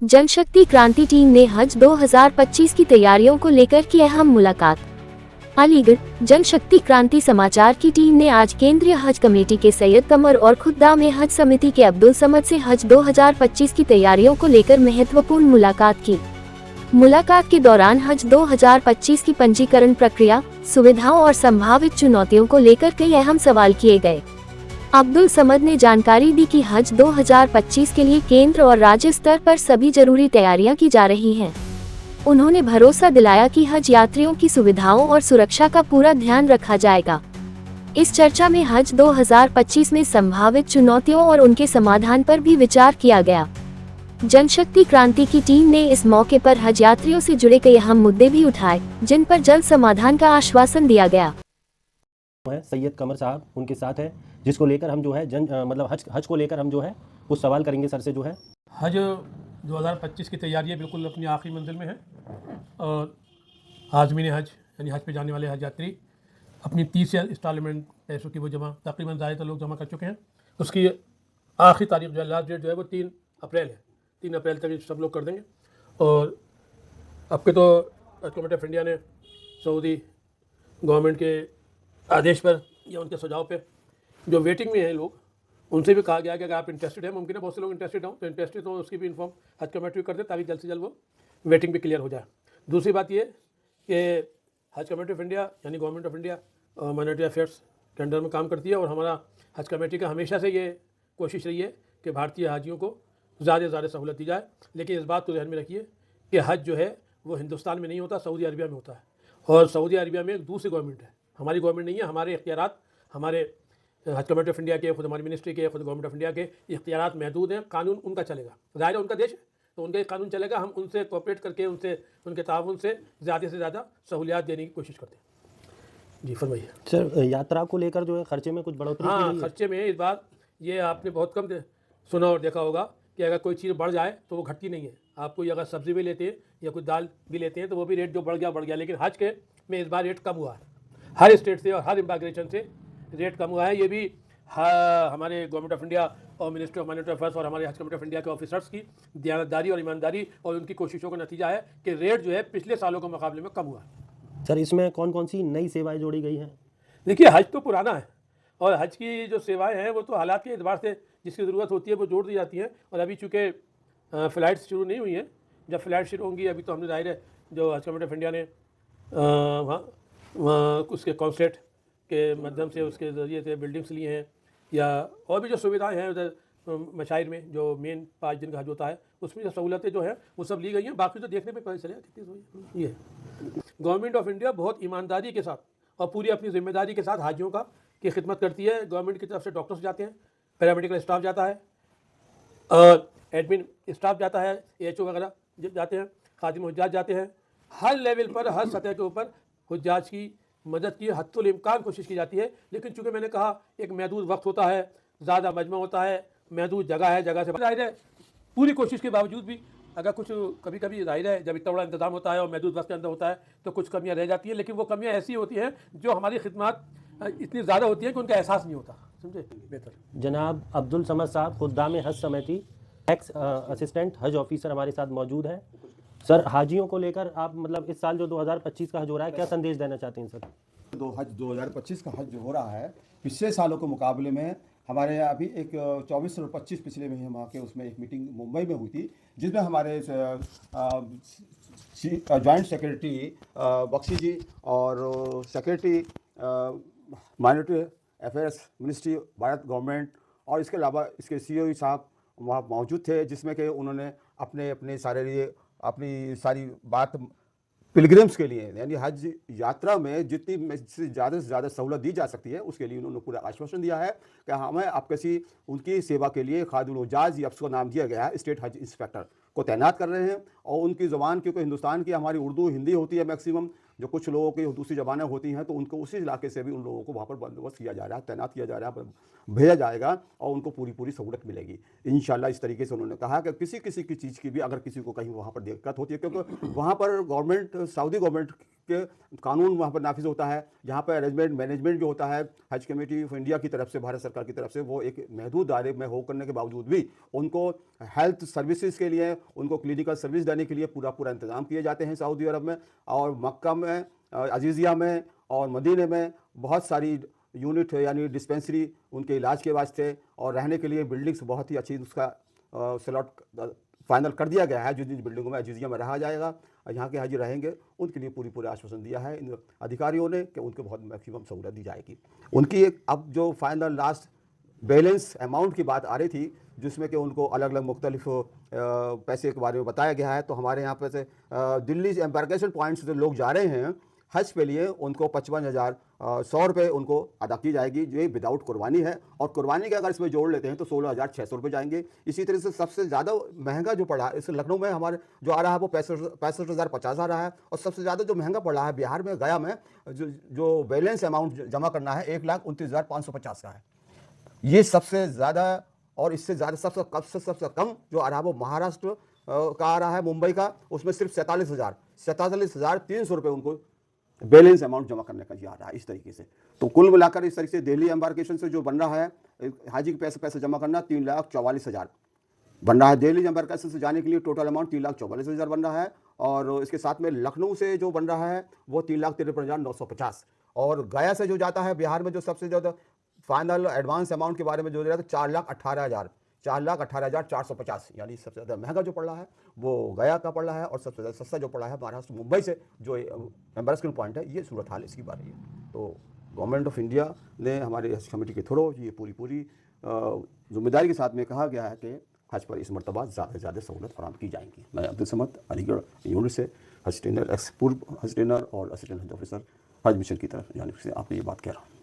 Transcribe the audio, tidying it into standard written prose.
जनशक्ति क्रांति टीम ने हज 2025 की तैयारियों को लेकर की अहम मुलाकात। अलीगढ़ जनशक्ति क्रांति समाचार की टीम ने आज केंद्रीय हज कमेटी के सैयद कमर और खुद्दाम हज समिति के अब्दुल समद से हज 2025 की तैयारियों को लेकर महत्वपूर्ण मुलाकात की। मुलाकात के दौरान हज 2025 की पंजीकरण प्रक्रिया, सुविधाओं और संभावित चुनौतियों को लेकर कई अहम सवाल किए गए। अब्दुल समद ने जानकारी दी कि हज 2025 के लिए केंद्र और राज्य स्तर पर सभी जरूरी तैयारियां की जा रही हैं। उन्होंने भरोसा दिलाया कि हज यात्रियों की सुविधाओं और सुरक्षा का पूरा ध्यान रखा जाएगा। इस चर्चा में हज 2025 में संभावित चुनौतियों और उनके समाधान पर भी विचार किया गया। जनशक्ति क्रांति की टीम ने इस मौके पर हज यात्रियों से जुड़े कई अहम मुद्दे भी उठाए, जिन पर जल्द समाधान का आश्वासन दिया गया। सैयद कमर साहब उनके साथ है, जिसको लेकर हम जो है हज को लेकर हम जो है कुछ सवाल करेंगे सर से। जो है हज 2025 की तैयारियां बिल्कुल अपनी आखिरी मंजिल में है और हाज़मीन हज यानी हज पे जाने वाले हज यात्री अपनी 30 इंस्टॉलमेंट पैसों की वो तकरीबन ज़्यादातर लोग जमा कर चुके हैं। उसकी आखिरी तारीख जो है, लास्ट डेट जो है वो 3 अप्रैल है। 3 अप्रैल तक सब लोग कर देंगे। और अब के तो गवर्नमेंट ऑफ इंडिया ने सऊदी गवर्नमेंट के आदेश पर या उनके सुझाव पे जो वेटिंग में हैं लोग, उनसे भी कहा गया कि अगर आप इंटरेस्टेड हैं, मुमकिन है बहुत से लोग इंटरेस्टेड हों, तो इंटरेस्टेड हो उसकी भी इन्फॉर्म हज कमेटी कर दे ताकि जल्द से जल्द वो वेटिंग भी क्लियर हो जाए। दूसरी बात ये कि हज कमेटी ऑफ इंडिया यानी government of India minority affairs के अंडर में काम करती है और हमारा हज कमेटी का हमेशा से ये कोशिश रही है कि भारतीय हाजियों को ज़्यादा से ज़्यादा सहूलत दी जाए। लेकिन इस बात को ध्यान में रखिए कि हज जो है वो हिंदुस्तान में नहीं होता, सऊदी अरबिया में होता है। और सऊदी अरबिया में एक दूसरी गवर्नमेंट है, हमारी गवर्नमेंट नहीं है। हमारे इख्तियारात, हमारे हज कमेटी ऑफ इंडिया के, खुद हमारी मिनिस्ट्री के, खुद गवर्नमेंट ऑफ इंडिया के इख्तियारात महदूद हैं। कानून उनका चलेगा, ज़ाहिर है उनका देश है तो उनका कानून चलेगा। हम उनसे कोऑपरेट करके उनके ताउन से ज़्यादा सहूलियात देने की कोशिश करते हैं। जी फरमाइए सर। यात्रा को लेकर जो है खर्चे में कुछ बढ़ोतरी? हाँ, खर्चे में इस बार ये आपने बहुत कम सुना और देखा होगा कि अगर कोई चीज़ बढ़ जाए तो वो घटती नहीं है। आप कोई अगर सब्ज़ी भी लेते हैं या कोई दाल भी लेते हैं तो वो भी रेट जो बढ़ गया। लेकिन हज के में इस बार रेट कम हुआ है, हर स्टेट से और हर इमिग्रेशन से रेट कम हुआ है। ये भी हमारे गवर्नमेंट ऑफ इंडिया और मिनिस्ट्री ऑफ माइनॉरिटी अफेयर्स और हमारे हज कमेटी ऑफ इंडिया के ऑफिसर्स की दयानतदारी और ईमानदारी और उनकी कोशिशों का नतीजा है कि रेट जो है पिछले सालों के मुकाबले में कम हुआ है। सर, इसमें कौन कौन सी नई सेवाएं जोड़ी गई हैं? देखिए, हज तो पुराना है और हज की जो सेवाएं हैं वो तो हालात के एतबार से जिसकी ज़रूरत होती है वो जोड़ दी जाती हैं। और अभी चूँकि फ़्लाइट्स शुरू नहीं हुई हैं, जब फ़्लाइट शुरू होंगी अभी तो हमने ज़ाहिर है जो हज कमेटी ऑफ इंडिया ने वहाँ उसके कॉन्सलेट के माध्यम से उसके ज़रिए से बिल्डिंग्स लिए हैं या और भी जो सुविधाएं हैं उधर मशाइर में जो मेन 5 दिन का हज होता है उसमें जो सहूलतें जो हैं वो सब ली गई हैं। बाकी तो देखने में पता चलेगा कितनी ये गवर्नमेंट ऑफ इंडिया बहुत ईमानदारी के साथ और पूरी अपनी जिम्मेदारी के साथ हाजियों की खिदमत करती है। गवर्नमेंट की तरफ से डॉक्टर्स जाते हैं, पैरामेडिकल स्टाफ जाता है, एडमिन स्टाफ जाता है, AHO वगैरह जाते हैं, खादिम हुज्जाज जाते हैं। हर लेवल पर, हर सतह के ऊपर हुज्जाज की मदद की हद्दुल इम्कान कोशिश की जाती है। लेकिन चूँकि मैंने कहा एक महदूद वक्त होता है, ज़्यादा मजमा होता है, महदूद जगह है, जगह से जाहिर है पूरी कोशिश के बावजूद भी अगर कुछ कभी कभी जाहिर है जब इतना बड़ा इंतजाम होता है और महदूद वक्त के अंदर होता है तो कुछ कमियां रह जाती हैं। लेकिन वो कमियां ऐसी होती हैं जो हमारी खिदमत इतनी ज़्यादा होती हैं कि उनका एहसास नहीं होता। समझे? बेहतर जनाब अब्दुल समद साहब, खुद्दाम हज समिति, एक्स असिस्टेंट हज ऑफिसर हमारे साथ मौजूद है। सर, हाजियों को लेकर आप मतलब इस साल जो 2025 का हज हो रहा है, क्या संदेश देना चाहते हैं सर? हज 2025 का हज जो हो रहा है पिछले सालों के मुकाबले में हमारे अभी एक 24 और 25 पिछले महीने वहाँ के उसमें एक मीटिंग मुंबई में हुई थी जिसमें हमारे जॉइंट सेक्रेटरी बख्शी जी और secretary minority affairs ministry Bharat government और इसके अलावा इसके CEO साहब वहाँ मौजूद थे, जिसमें कि उन्होंने अपने सारे लिए अपनी सारी बात पिलग्रिम्स के लिए यानी हज यात्रा में जितनी से ज़्यादा सहूलत दी जा सकती है उसके लिए उन्होंने पूरा आश्वासन दिया है कि हमें आप किसी उनकी सेवा के लिए खादिमुल हुज्जाज या उसको नाम दिया गया है, स्टेट हज इंस्पेक्टर को तैनात कर रहे हैं। और उनकी ज़ुबान क्योंकि हिंदुस्तान की हमारी उर्दू हिंदी होती है मैक्सिमम, जो कुछ लोगों की दूसरी ज़बानें होती हैं तो उनको उसी इलाके से भी उन लोगों को वहाँ पर बंदोबस्त किया जा रहा है, तैनात किया जा रहा है, भेजा जाएगा और उनको पूरी पूरी सहूलत मिलेगी इंशाल्लाह। इस तरीके से उन्होंने कहा कि किसी किसी की चीज़ की भी अगर किसी को कहीं वहाँ पर दिक्कत होती है, क्योंकि वहाँ पर गवर्नमेंट, सऊदी गवर्नमेंट के कानून वहाँ पर नाफिज होता है, जहाँ पर अरेंजमेंट मैनेजमेंट जो होता है हज कमेटी ऑफ इंडिया की तरफ से, भारत सरकार की तरफ से, वो एक महदूद दायरे में हो करने के बावजूद भी उनको हेल्थ सर्विसेज के लिए, उनको क्लिनिकल सर्विस देने के लिए पूरा इंतजाम किए जाते हैं सऊदी अरब में। और मक्का में, अजीज़िया में और मदीने में बहुत सारी यूनिट यानी डिस्पेंसरी उनके इलाज के वास्ते और रहने के लिए बिल्डिंग्स बहुत ही अच्छी, उसका स्लॉट फाइनल कर दिया गया है। जिन बिल्डिंगों में अजीज़िया में रहा जाएगा, यहाँ के हाजी रहेंगे, उनके लिए पूरे आश्वासन दिया है इन अधिकारियों ने कि उनको बहुत मैक्सिमम सहूलत दी जाएगी। उनकी एक अब जो फाइनल लास्ट बैलेंस अमाउंट की बात आ रही थी, जिसमें कि उनको अलग अलग मुख्तलिफ पैसे के बारे में बताया गया है। तो हमारे यहाँ पे से दिल्ली एम्बार्केशन पॉइंट से जो लोग जा रहे हैं हज पे लिए, उनको 55,100 रुपये उनको अदा की जाएगी, जो विदाउट कुर्बानी है। और कुर्बानी का अगर इसमें जोड़ लेते हैं तो 16,600 रुपये जाएंगे। इसी तरह से सबसे ज़्यादा महंगा जो पड़ा है इस लखनऊ में हमारे जो आ रहा है वो 65,050 आ रहा है। और सबसे ज़्यादा जो महंगा पड़ रहा है बिहार में, गया में, जो बैलेंस अमाउंट जमा करना है 1,29,550 का है। ये सबसे ज़्यादा। और इससे ज़्यादा सबसे कम जो आ रहा है वो महाराष्ट्र का आ रहा है, मुंबई का, उसमें सिर्फ 47,300 रुपये उनको बैलेंस अमाउंट जमा करने का जी आ रहा है। इस तरीके से तो कुल मिलाकर इस तरीके से दिल्ली एम्बार्केशन से जो बन रहा है हाजी के पैसे जमा करना 3,44,000 बन रहा है। दिल्ली एम्बार्केशन से जाने के लिए टोटल अमाउंट 3,44,000 बन रहा है। और इसके साथ में लखनऊ से जो बन रहा है वो 3,53,950। और गया से जो जाता है बिहार में, जो सबसे ज़्यादा फाइनल एडवांस अमाउंट के बारे में जो दे रहा है, तो 4,18,450, यानी सबसे ज़्यादा महंगा जो पड़ रहा है वो गया का पड़ रहा है। और सबसे ज़्यादा सस्ता जो पड़ा है महाराष्ट्र मुंबई से जो एम्बेरसमेंट पॉइंट है। ये सूरत हाल इसकी बात है। तो गवर्नमेंट ऑफ इंडिया ने हमारे हज कमेटी के थ्रू ये पूरी जिम्मेदारी के साथ में कहा गया है कि हज पर इस मरतबा ज़्यादा से ज़्यादा सहूलत फराहम की जाएंगी। मैं अब्दुल समद, अलीगढ़ यूनिट से हज ट्रेनर, पूर्व हज ट्रेनर और असिस्टेंट हज ऑफिसर हज मिशन की तरफ जाने से आपने ये बात कह रहा हूँ।